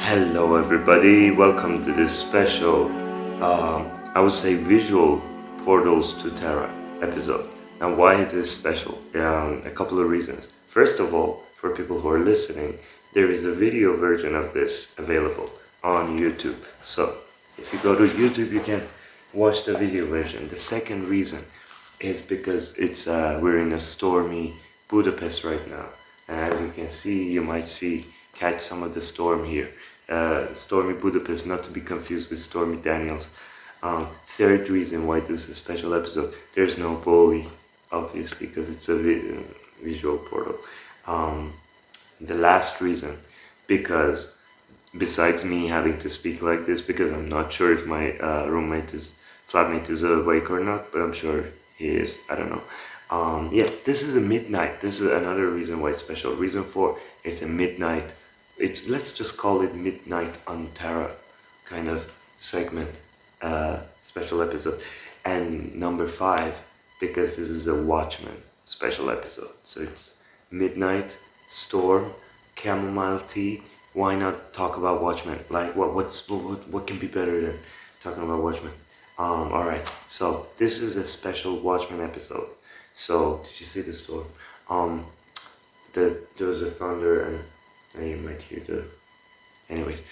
Hello everybody, welcome to this special, I would say visual Portals to Terra episode. Now why it is special? A couple of reasons. First of all, for people who are listening, there is a video version of this available on YouTube. So if you go to YouTube you can watch the video version. The second reason is because it's we're in a stormy Budapest right now. And as you can see, you might catch some of the storm here. Stormy Budapest, not to be confused with Stormy Daniels. Third reason why this is a special episode, there's no bully, obviously, because it's a visual portal. The last reason, because besides me having to speak like this, because I'm not sure if my flatmate is awake or not, but I'm sure he is, I don't know. Yeah, this is a midnight. This is another reason why it's special. Reason 4, it's a midnight. Let's just call it Midnight on Terra kind of segment, special episode. And number 5, because this is a Watchmen special episode. So it's midnight, storm, chamomile tea. Why not talk about Watchmen? Like what can be better than talking about Watchmen? Alright, so this is a special Watchmen episode. So did you see the storm? There was a thunder and you might hear the... Anyways,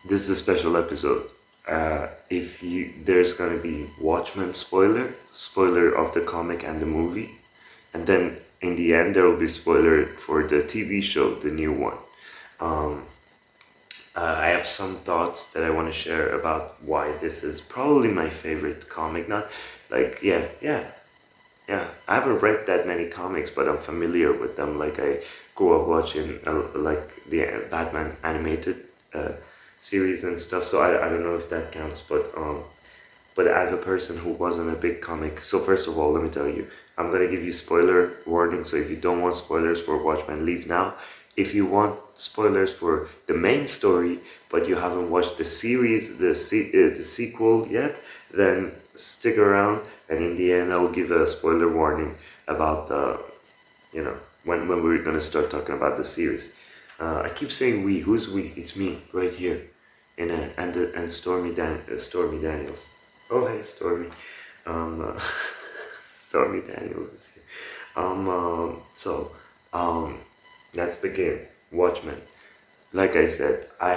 this is a special episode. There's gonna be Watchmen spoiler of the comic and the movie, and then in the end there will be spoiler for the TV show, the new one. I have some thoughts that I want to share about why this is probably my favorite comic. Not like yeah, I haven't read that many comics, but I'm familiar with them. Like I grew up watching like the Batman animated series and stuff. So I don't know if that counts, but as a person who wasn't a big comic. So first of all, let me tell you, I'm gonna give you spoiler warning. So if you don't want spoilers for Watchmen, leave now. If you want spoilers for the main story, but you haven't watched the series, the sequel yet, then stick around, and in the end I will give a spoiler warning about the, when we're gonna start talking about the series. I keep saying we. Who's we? It's me right here, and Stormy Daniels. Oh hey Stormy, Stormy Daniels is here. Let's begin. Watchmen. Like I said, I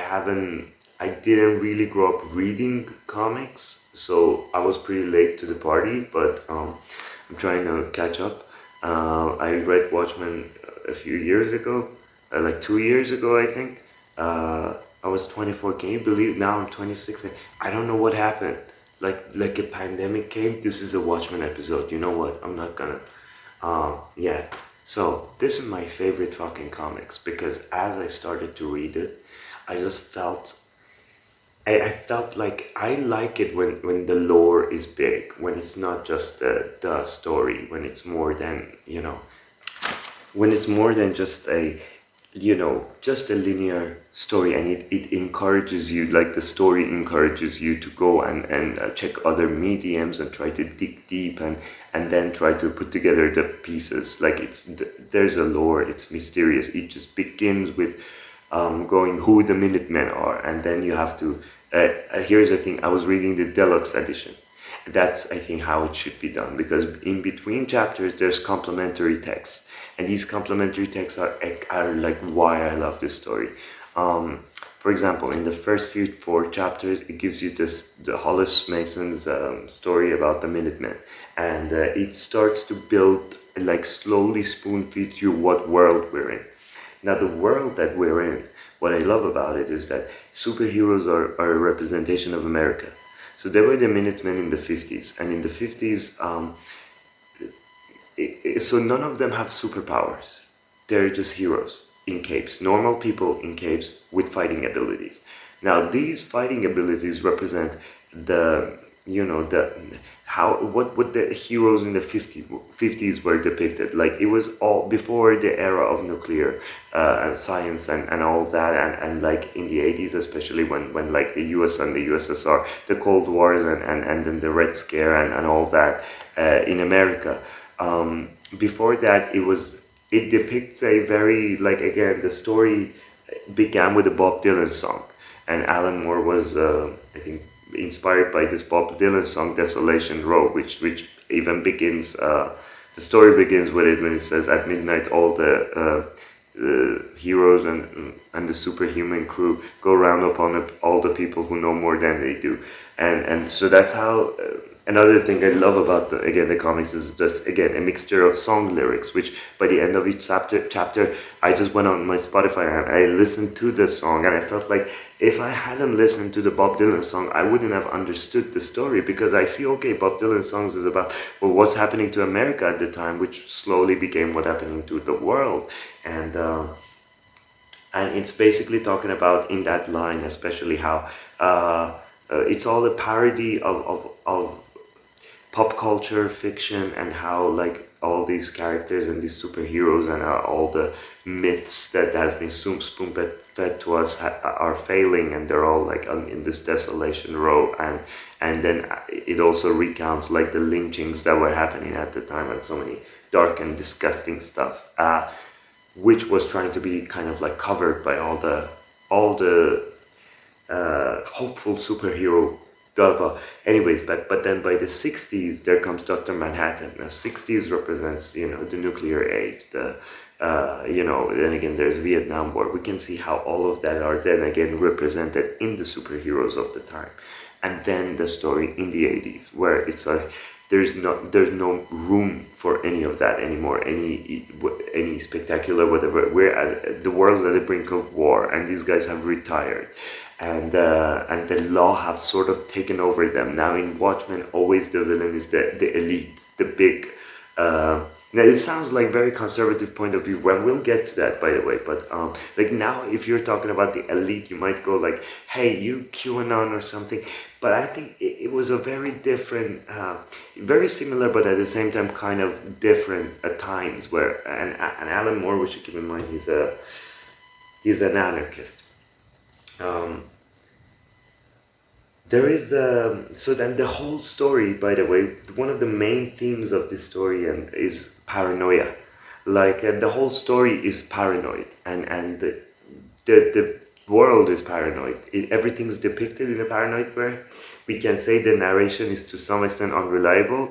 didn't really grow up reading comics, so I was pretty late to the party, but I'm trying to catch up. I read Watchmen a few years ago, like 2 years ago, I think. I was 24, can you believe it? Now I'm 26, and I don't know what happened. Like a pandemic came. This is a Watchmen episode, you know what? I'm not gonna, yeah. So, this is my favorite fucking comics, because as I started to read it, I just felt... I felt like I like it when the lore is big, when it's not just the story, when it's more than, when it's more than just a, just a linear story, and it encourages you, like the story encourages you to go and check other mediums and try to dig deep and then try to put together the pieces. Like there's a lore, it's mysterious. It just begins with going who the Minutemen are, and then you have to, here's the thing, I was reading the deluxe edition. That's, I think, how it should be done, because in between chapters there's complementary texts, and these complementary texts are like why I love this story. For example, in the first 4 chapters, it gives you the Hollis Mason's story about the Minutemen, and it starts to build, like slowly spoon-feed you what world we're in. Now, the world that we're in, what I love about it is that superheroes are a representation of America. So there were the Minutemen in the 50s, and in the 50s, so none of them have superpowers. they're just heroes in capes, normal people in capes with fighting abilities. Now these fighting abilities represent the, you know, the how what the heroes in the 50s were depicted. Like it was all before the era of nuclear science and all that, and like in the 80s, especially when like the US and the USSR, the Cold Wars and then the Red Scare and all that in America. Before that, it depicts a very, like, again, the story began with a Bob Dylan song, and Alan Moore was I think inspired by this Bob Dylan song Desolation Row, which even begins the story begins with it when it says, at midnight all the heroes and the superhuman crew go round upon all the people who know more than they do, and so that's how another thing I love about the comics is just, again, a mixture of song lyrics, which by the end of each chapter I just went on my Spotify and I listened to the song, and I felt like if I hadn't listened to the Bob Dylan song, I wouldn't have understood the story, because I see, okay, Bob Dylan songs is about, well, what's happening to America at the time, which slowly became what's happening to the world, and it's basically talking about, in that line especially, how it's all a parody of pop culture fiction, and how like all these characters and these superheroes and all the myths that have been spoon-fed to us are failing, and they're all like in this desolation row, and then it also recounts like the lynchings that were happening at the time, and so many dark and disgusting stuff, which was trying to be kind of like covered by all the hopeful superhero. Anyways, but then by the 60s there comes Dr. Manhattan. Now 60s represents, you know, the nuclear age, the you know, then again there's Vietnam War. We can see how all of that are then again represented in the superheroes of the time. And then the story in the 80s, where it's like there's no room for any of that anymore, any spectacular whatever. We're at the world's at the brink of war, and these guys have retired. And the law have sort of taken over them. Now in Watchmen, always the villain is the elite, the big. Now it sounds like very conservative point of view, when we'll get to that, by the way. But like now, if you're talking about the elite, you might go like, "Hey, you QAnon or something." But I think it was a very different, very similar, but at the same time kind of different at times. Where and Alan Moore, we should keep in mind, he's an anarchist. There is so then the whole story, by the way, one of the main themes of this story is paranoia. Like the whole story is paranoid, and the world is paranoid. Everything's depicted in a paranoid way. We can say the narration is to some extent unreliable.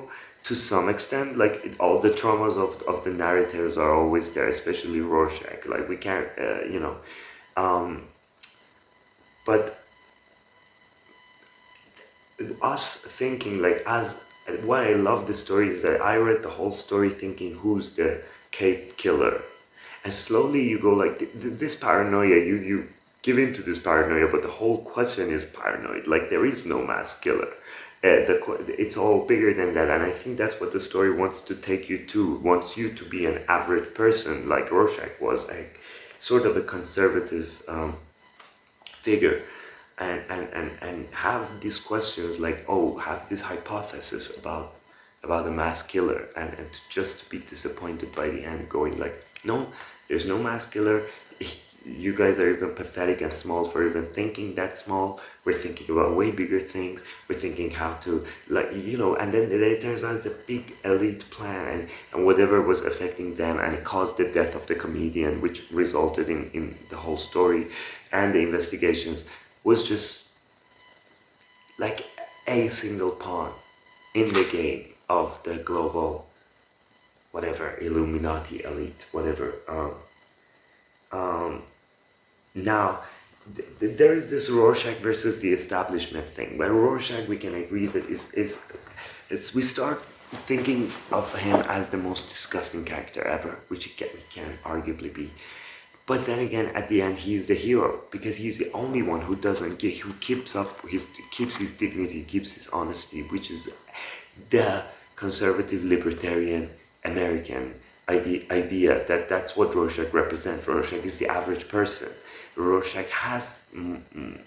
To some extent, like all the traumas of the narrators are always there, especially Rorschach. Like we can't, you know. But us thinking, like, as why I love the story is that I read the whole story thinking, who's the Cape killer? And slowly you go like, this paranoia, you give into this paranoia, but the whole question is paranoid. Like, there is no mass killer. It's all bigger than that, and I think that's what the story wants to take you to. Wants you to be an average person, like Rorschach was, a sort of a conservative figure, and have these questions like, oh, have this hypothesis about the mass killer, and to just be disappointed by the end, going like, no, there's no mass killer. You guys are even pathetic and small for even thinking that small. We're thinking about way bigger things. We're thinking how to, like, you know, and then it turns out it's a big elite plan, and whatever was affecting them, and it caused the death of the comedian, which resulted in the whole story, and the investigations was just like a single pawn in the game of the global, whatever, Illuminati elite, whatever. Now, there is this Rorschach versus the establishment thing. By Rorschach, we can agree that we start thinking of him as the most disgusting character ever, which he can arguably be. But then again, at the end, he's the hero, because he's the only one who keeps his dignity, keeps his honesty, which is the conservative libertarian American idea that that's what Rorschach represents. Rorschach is the average person. Rorschach has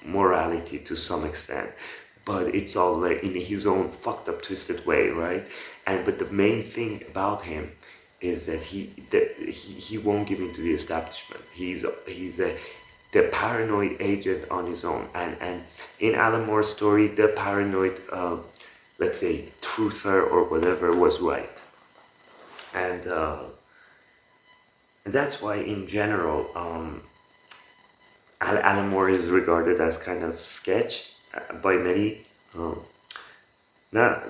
morality to some extent, but it's all like in his own fucked up, twisted way, right? And but the main thing about him is that he won't give in to the establishment. He's the paranoid agent on his own. And in Alan Moore's story, the paranoid, let's say, truther or whatever was right. And that's why, in general, Alan Moore is regarded as kind of sketch by many. Now,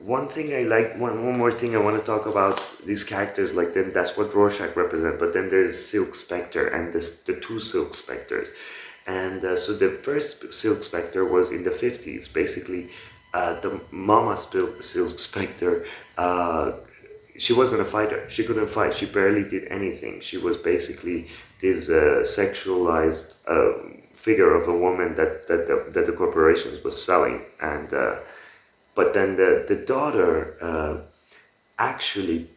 one thing I like, one more thing I want to talk about these characters, like then that's what Rorschach represents, but then there's Silk Spectre and the two Silk Spectres. And so the first Silk Spectre was in the 50s, basically the Mama Silk Spectre. She wasn't a fighter, she couldn't fight, she barely did anything. She was basically this sexualized figure of a woman that the corporations was selling. And but then the daughter actually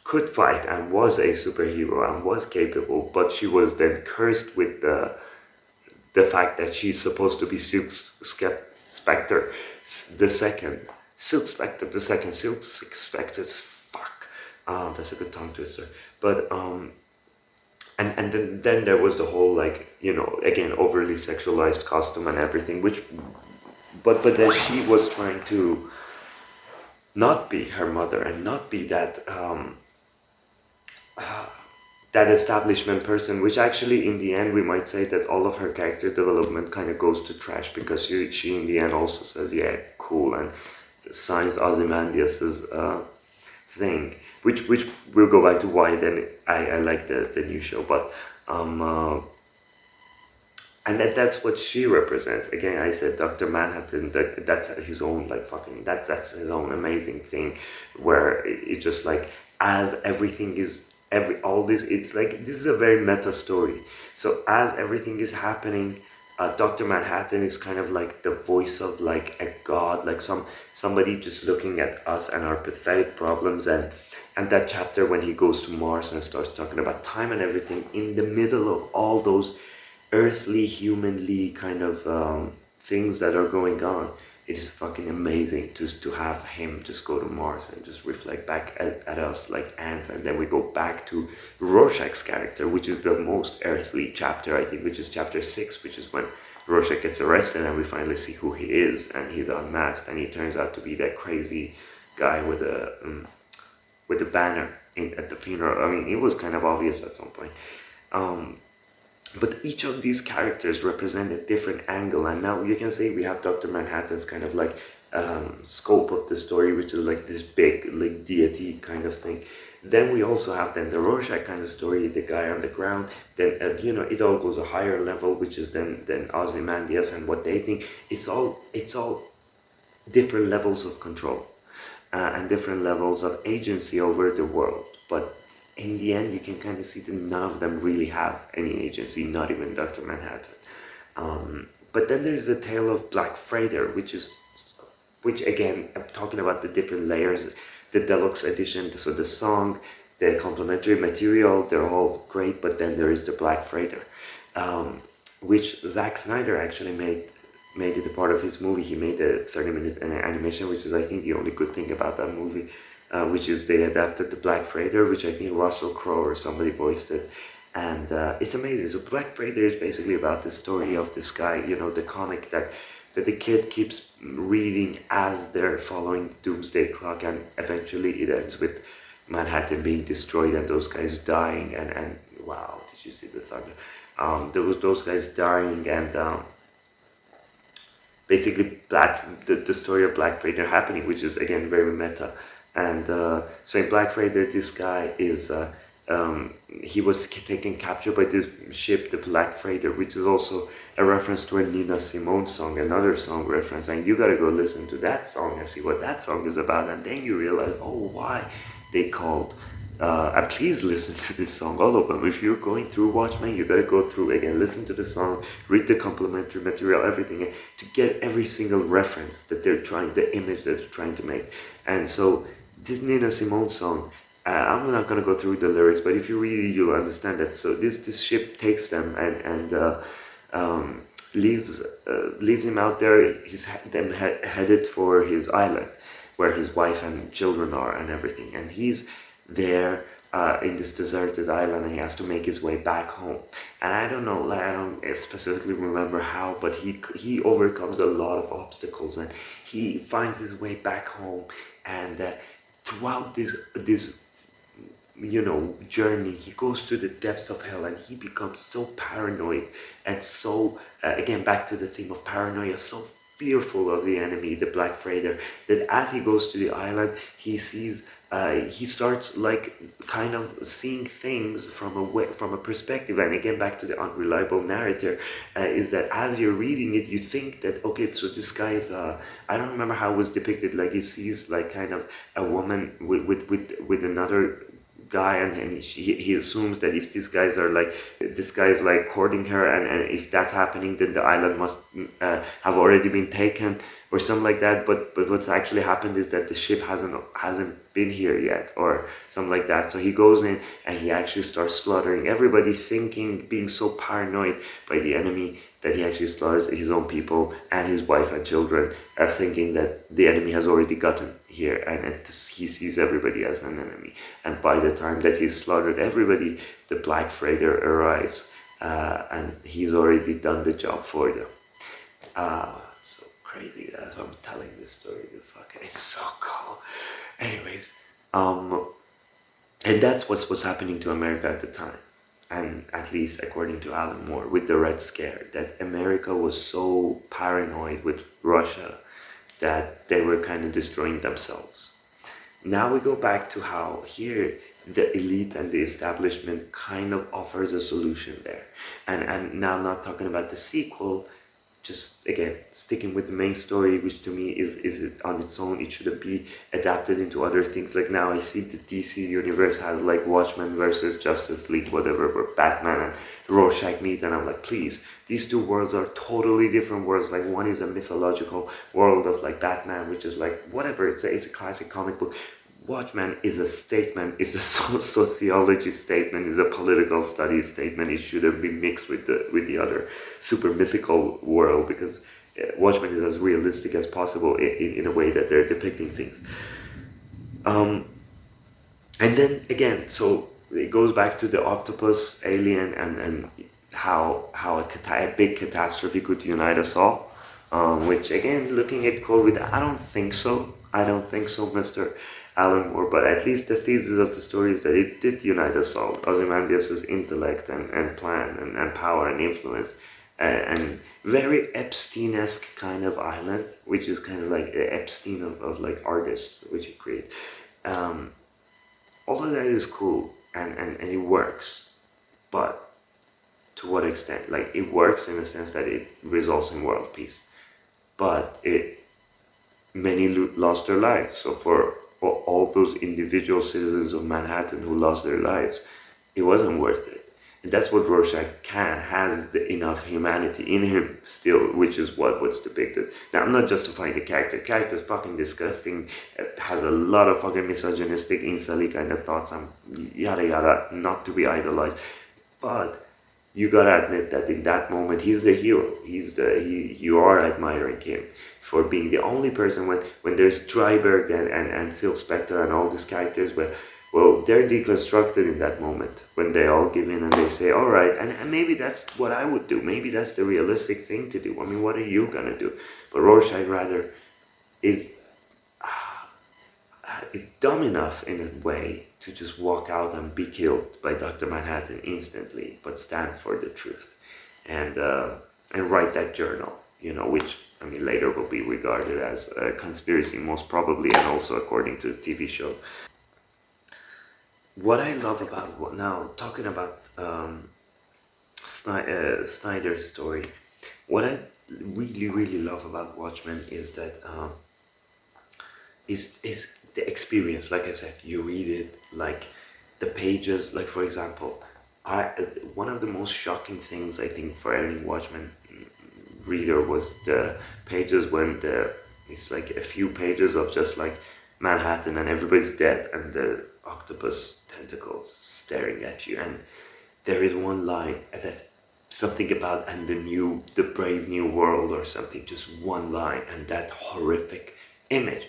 could fight and was a superhero and was capable, but she was then cursed with the fact that she's supposed to be Silk Spectre the second. Silk Spectre the second. Silk Spectre's fuck. That's a good tongue twister. But and then there was the whole, like, you know, again, overly sexualized costume and everything, which but then she was trying to not be her mother and not be that that establishment person, which actually in the end we might say that all of her character development kind of goes to trash, because she in the end also says, yeah, cool, and signs Ozymandias's thing, which we'll go back to why then I like the new show, but and that's what she represents. Again, I said Dr. Manhattan, that's his own, like, fucking, that's his own amazing thing, where it just, like, as everything is, all this, it's like, this is a very meta story. So as everything is happening, Dr. Manhattan is kind of like the voice of, like, a god, like somebody just looking at us and our pathetic problems, and that chapter when he goes to Mars and starts talking about time and everything, in the middle of all those earthly, humanly kind of things that are going on, it is fucking amazing just to have him just go to Mars and just reflect back at us like ants. And then we go back to Rorschach's character, which is the most earthly chapter, I think, which is chapter 6, which is when Rorschach gets arrested and we finally see who he is, and he's unmasked, and he turns out to be that crazy guy with a banner at the funeral. I mean, it was kind of obvious at some point. But each of these characters represent a different angle, and now you can say we have Dr. Manhattan's kind of like scope of the story, which is like this big, like, deity kind of thing. Then we also have then the Rorschach kind of story, the guy on the ground. Then you know, it all goes a higher level, which is then Ozymandias and what they think. It's all different levels of control and different levels of agency over the world, but in the end, you can kind of see that none of them really have any agency, not even Dr. Manhattan. But then there's the tale of Black Freighter, which again, I'm talking about the different layers, the deluxe edition, so the song, the complementary material, they're all great, but then there is the Black Freighter, which Zack Snyder actually made it a part of his movie. He made a 30-minute animation, which is, I think, the only good thing about that movie. Which is they adapted the Black Freighter, which I think Russell Crowe or somebody voiced it, and it's amazing. So Black Freighter is basically about the story of this guy, you know, the comic that the kid keeps reading as they're following Doomsday Clock, and eventually it ends with Manhattan being destroyed and those guys dying, and wow, did you see the thunder? Those guys dying, and basically the story of Black Freighter happening, which is again very meta. And so in Black Freighter, this guy is, he was taken captured by this ship, the Black Freighter, which is also a reference to a Nina Simone song, another song reference. And you gotta go listen to that song and see what that song is about. And then you realize, oh, why they called. And please listen to this song, all of them. If you're going through Watchmen, you gotta go through again, listen to the song, read the complementary material, everything, to get every single reference that they're trying, the image that they're trying to make. And so this Nina Simone song I'm not gonna go through the lyrics, but if you read it, you'll understand that. So this ship takes them and um, leaves him out there. Them headed for his island, where his wife and children are and everything. And he's there in this deserted island, and he has to make his way back home. And I don't know, like I don't specifically remember how, but he overcomes a lot of obstacles, and he finds his way back home. And throughout this journey, he goes to the depths of hell, and he becomes so paranoid and so again, back to the theme of paranoia, so fearful of the enemy, the Black Freighter, that as he goes to the island, he starts like kind of seeing things from a perspective. And again, back to the unreliable narrator, is that as you're reading it, you think that, okay, so this guy is I don't remember how it was depicted, like he sees like kind of a woman with another guy, and he assumes that if this guy is like courting her, and if that's happening, then the island must have already been taken or something like that. But what's actually happened is that the ship hasn't been here yet, or something like that. So he goes in and he actually starts slaughtering everybody, being so paranoid by the enemy that he actually slaughters his own people and his wife and children, thinking that the enemy has already gotten here, and he sees everybody as an enemy. And by the time that he's slaughtered everybody, the Black Freighter arrives, and he's already done the job for them. So crazy. That's why I'm telling this story. It's so cool. Anyways, and that's what's happening to America at the time. And at least according to Alan Moore, with the Red Scare, that America was so paranoid with Russia that they were kind of destroying themselves. Now we go back to how here the elite and the establishment kind of offers a solution there. And now I'm not talking about the sequel, just again sticking with the main story, which to me is it on its own. It shouldn't be adapted into other things. Like now I see the DC universe has like Watchmen versus Justice League, whatever, where Batman and Rorschach meet, and I'm like, please, these two worlds are totally different worlds. Like one is a mythological world of like Batman, which is like whatever, it's a classic comic book. Watchmen is a statement, it's a sociology statement, it's a political studies statement. It shouldn't be mixed with the other super mythical world, because Watchmen is as realistic as possible in a way that they're depicting things. And then again, so it goes back to the octopus alien and how a big catastrophe could unite us all. Which again, looking at COVID, I don't think so, Mr. Alan Moore, but at least the thesis of the story is that it did unite us all. Ozymandias' intellect and plan and power and influence, and very Epstein-esque kind of island, which is kind of like Epstein of like artists, which he created. All of that is cool and it works, but to what extent? Like it works in the sense that it results in world peace, but many lost their lives. So for all those individual citizens of Manhattan who lost their lives, it wasn't worth it. And that's what Rorschach has enough humanity in him still, which is what's depicted. Now, I'm not justifying the character. The character's fucking disgusting, has a lot of fucking misogynistic, incel kind of thoughts, and yada yada, not to be idolized. But you gotta admit that in that moment, he's the hero. You are admiring him for being the only person when there's Dryberg and Specter and all these characters, well, they're deconstructed in that moment when they all give in and they say, all right, and maybe that's what I would do. Maybe that's the realistic thing to do. I mean, what are you gonna do? But Rorschach rather is dumb enough in a way to just walk out and be killed by Dr. Manhattan instantly, but stand for the truth and write that journal, which I mean later will be regarded as a conspiracy, most probably, and also according to the TV show. What I love about now talking about Snyder's story, what I really love about Watchmen is that is the experience. Like I said, you read it, like the pages, like for example, one of the most shocking things I think for any Watchmen reader was the pages when it's like a few pages of just like Manhattan and everybody's dead and the octopus tentacles staring at you, and there is one line that's something about and the brave new world or something, just one line, and that horrific image.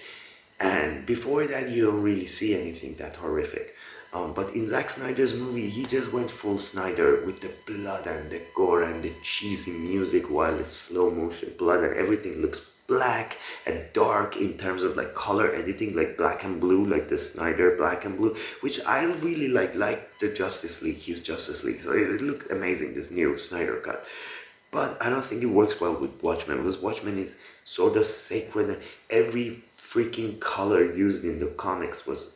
And before that you don't really see anything that horrific. But in Zack Snyder's movie, he just went full Snyder with the blood and the gore and the cheesy music while it's slow motion blood, and everything looks black and dark in terms of like color editing, like black and blue, like the Snyder black and blue, which I really like the Justice League, his Justice League. So it looked amazing, this new Snyder cut. But I don't think it works well with Watchmen, because Watchmen is sort of sacred, and every freaking color used in the comics was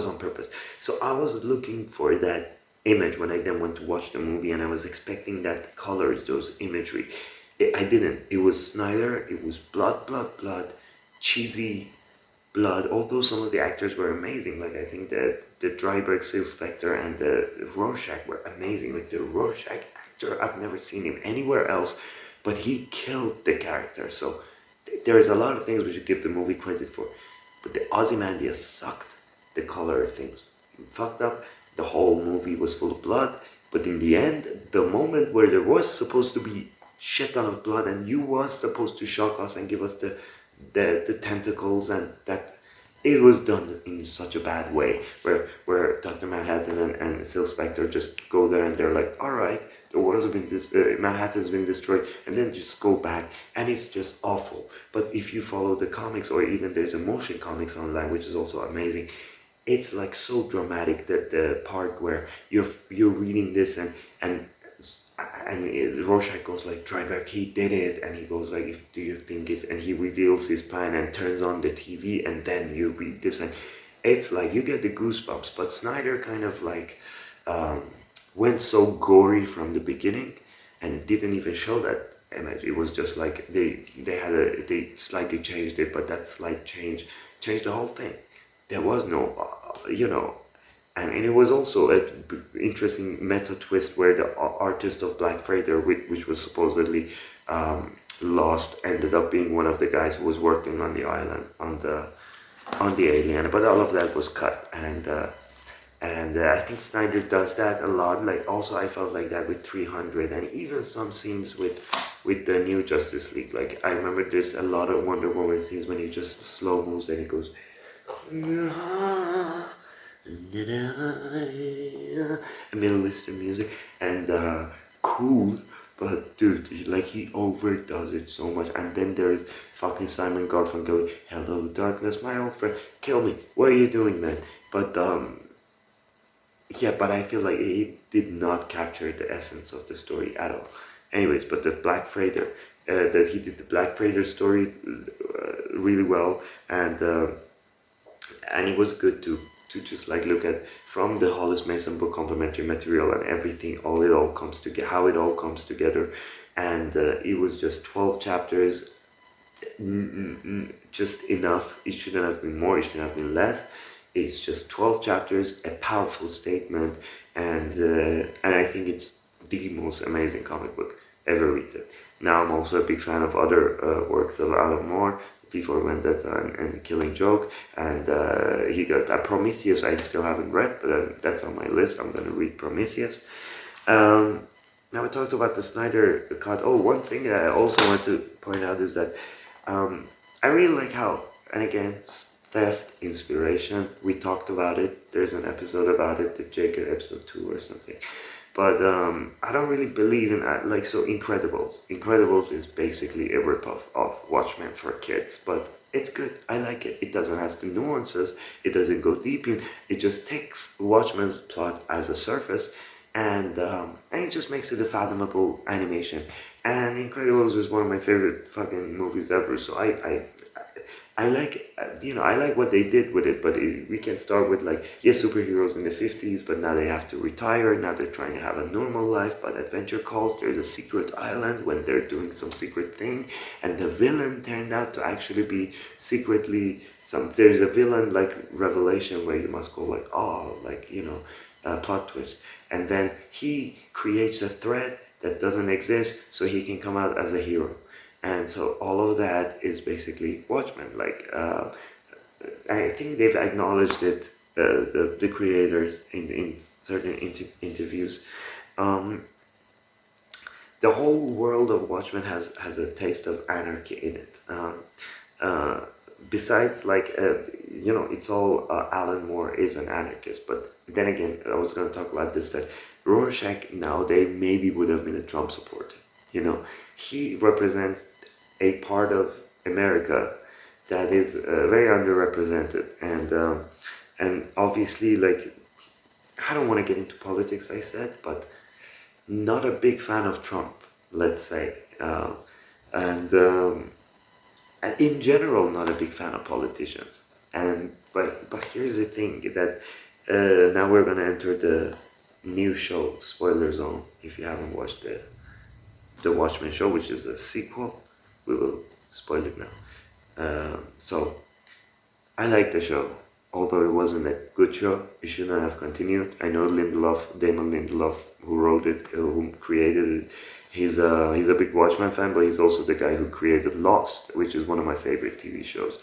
on purpose. So I was looking for that image when I then went to watch the movie, and I was expecting that colors, those imagery. I didn't. It was Snyder, it was blood, cheesy blood, although some of the actors were amazing. Like I think that the Dryberg, Specter, and the Rorschach were amazing. Like the Rorschach actor, I've never seen him anywhere else, but he killed the character. So there is a lot of things we should give the movie credit for. But the Ozymandias sucked. The color things fucked up. The whole movie was full of blood. But in the end, the moment where there was supposed to be shit ton of blood, and you was supposed to shock us and give us the tentacles, and that it was done in such a bad way, where Dr. Manhattan and Sil Specter just go there and they're like, all right, the world's been Manhattan's been destroyed, and then just go back, and it's just awful. But if you follow the comics, or even there's a motion comics online, which is also amazing, it's like so dramatic that the part where you're reading this and Rorschach goes like, Dryberg, he did it, and he goes like, do you think if, and he reveals his plan and turns on the TV, and then you read this, and it's like you get the goosebumps. But Snyder kind of like went so gory from the beginning and didn't even show that image. It was just like they slightly changed it, but that slight change changed the whole thing. There was no and it was also an interesting meta twist where the artist of Black Freighter, which was supposedly lost, ended up being one of the guys who was working on the island on the alien. But all of that was cut, and I think Snyder does that a lot. Like also, I felt like that with 300, and even some scenes with the new Justice League. Like I remember there's a lot of Wonder Woman scenes when he just slow moves and he goes. Middle Eastern music, and cool, but dude, like he overdoes it so much. And then there's fucking Simon Garfunkel, hello darkness, my old friend, kill me, what are you doing, man? But but I feel like it did not capture the essence of the story at all. Anyways, but the Black Freighter, that he did the Black Freighter story really well, and it was good to just like look at from the Hollis Mason book complementary material and everything, how it all comes together, and it was just 12 chapters, just enough. It shouldn't have been more, it shouldn't have been less. It's just 12 chapters, a powerful statement, and I think it's the most amazing comic book ever written. Now I'm also a big fan of other works of Alan Moore, before Vendetta and Killing Joke, and he got Prometheus. I still haven't read, but that's on my list. I'm gonna read Prometheus. Now we talked about the Snyder cut. Oh, one thing I also want to point out is that I really like how, and again, theft, inspiration, we talked about it. There's an episode about it, the Jacob episode 2 or something. But I don't really believe in like so Incredibles. Incredibles is basically a ripoff of Watchmen for kids, but it's good. I like it. It doesn't have the nuances. It doesn't go deep in. It just takes Watchmen's plot as a surface, and it just makes it a fathomable animation. And Incredibles is one of my favorite fucking movies ever. So I like, I like what they did with it, but we can start with like, yes, superheroes in the 50s, but now they have to retire, now they're trying to have a normal life, but adventure calls, there's a secret island when they're doing some secret thing, and the villain turned out to actually be secretly there's a villain like revelation where you must go like, oh, like, plot twist, and then he creates a threat that doesn't exist so he can come out as a hero. And so all of that is basically Watchmen. Like I think they've acknowledged it, the creators in certain interviews. Um, the whole world of Watchmen has a taste of anarchy in it. Uh, Besides, like, it's all Alan Moore is an anarchist, but then again, I was going to talk about this, that Rorschach nowadays maybe would have been a Trump supporter. He represents a part of America that is very underrepresented, and obviously, like, I don't want to get into politics, I said, but not a big fan of Trump, let's say, and in general, not a big fan of politicians. But here's the thing, that now we're gonna enter the new show, spoiler zone. If you haven't watched the Watchmen show, which is a sequel, we will spoil it now. So I like the show, although it wasn't a good show. It should not have continued. I know Damon Lindelof, who wrote it, who created it. He's a big Watchmen fan, but he's also the guy who created Lost, which is one of my favorite TV shows.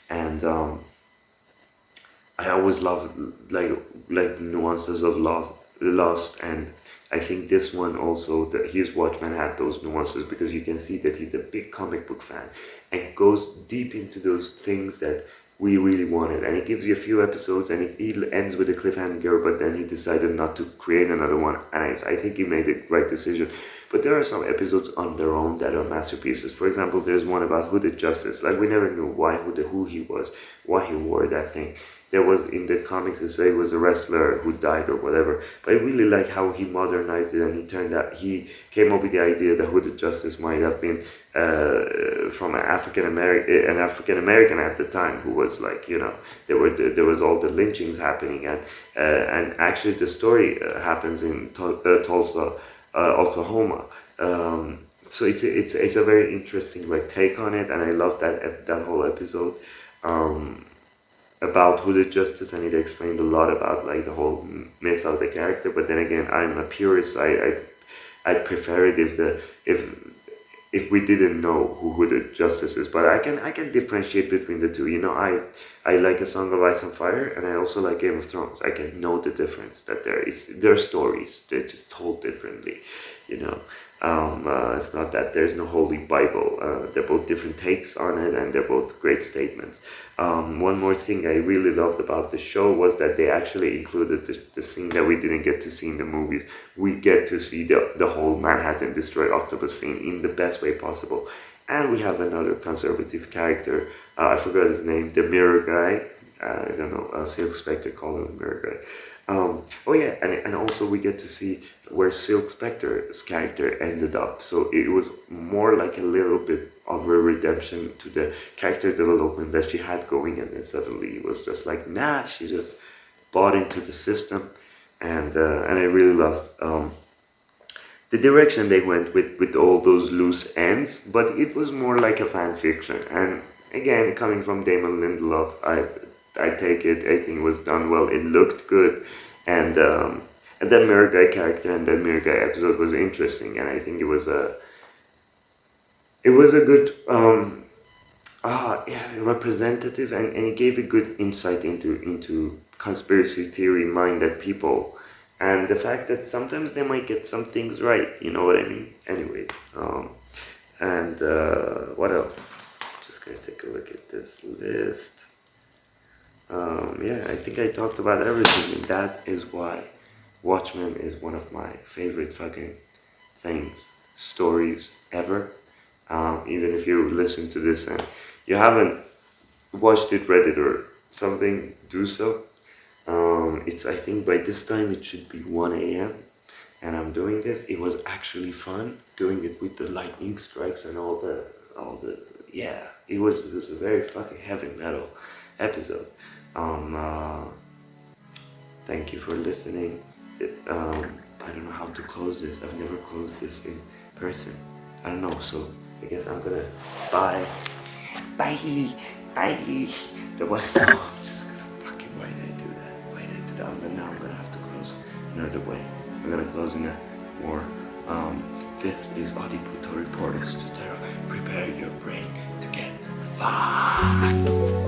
And I always love like nuances of Lost, and I think this one also, his Watchmen had those nuances, because you can see that he's a big comic book fan and goes deep into those things that we really wanted. And it gives you a few episodes, and it ends with a cliffhanger, but then he decided not to create another one, and I think he made the right decision. But there are some episodes on their own that are masterpieces. For example, there's one about Hooded Justice. Like, we never knew who he was, why he wore that thing. There was, in the comics, they say it was a wrestler who died or whatever. But I really like how he modernized it, and he came up with the idea that Hooded Justice might have been from an African American at the time, who was like, there was all the lynchings happening, and actually the story happens in Tulsa, Oklahoma. So it's a very interesting, like, take on it, and I love that whole episode about Hooded Justice, and it explained a lot about, like, the whole myth of the character. But then again, I'm a purist. I'd prefer it if we didn't know who Hooded Justice is. But I can differentiate between the two. I like A Song of Ice and Fire, and I also like Game of Thrones. I can know the difference, that they're stories. They're just told differently. It's not that there's no Holy Bible. They're both different takes on it, and they're both great statements. One more thing I really loved about the show was that they actually included the scene that we didn't get to see in the movies. We get to see the whole Manhattan Destroyed Octopus scene in the best way possible. And we have another conservative character. I forgot his name, the mirror guy. I don't know, Silk Specter called him the mirror guy. Oh yeah, and also we get to see where Silk Specter's character ended up. So it was more like a little bit of a redemption to the character development that she had going, and then suddenly it was just like, nah, she just bought into the system, and I really loved the direction they went with all those loose ends, but it was more like a fan fiction. And again, coming from Damon Lindelof, I take it, I think it was done well, it looked good, and that Mirror Guy character and that Mirror Guy episode was interesting, and I think it was a good representative, and it gave a good insight into conspiracy theory minded people, and the fact that sometimes they might get some things right, you know what I mean? Anyways, and what else? Just gonna take a look at this list. I think I talked about everything, and that is why Watchmen is one of my favorite fucking stories ever. Even if you listen to this and you haven't watched it, read it, or something, do so. I think by this time it should be 1 a.m. and I'm doing this. It was actually fun doing it with the lightning strikes and all the it was a very fucking heavy metal episode. Thank you for listening. I don't know how to close this. I've never closed this in person. I don't know, so I guess I'm gonna bye. The way. Oh, I'm just gonna fucking, why did I do that? But now I'm gonna have to close another way. I'm gonna close in a more. This is Auditory Portals to Terra. Prepare your brain to get fucked.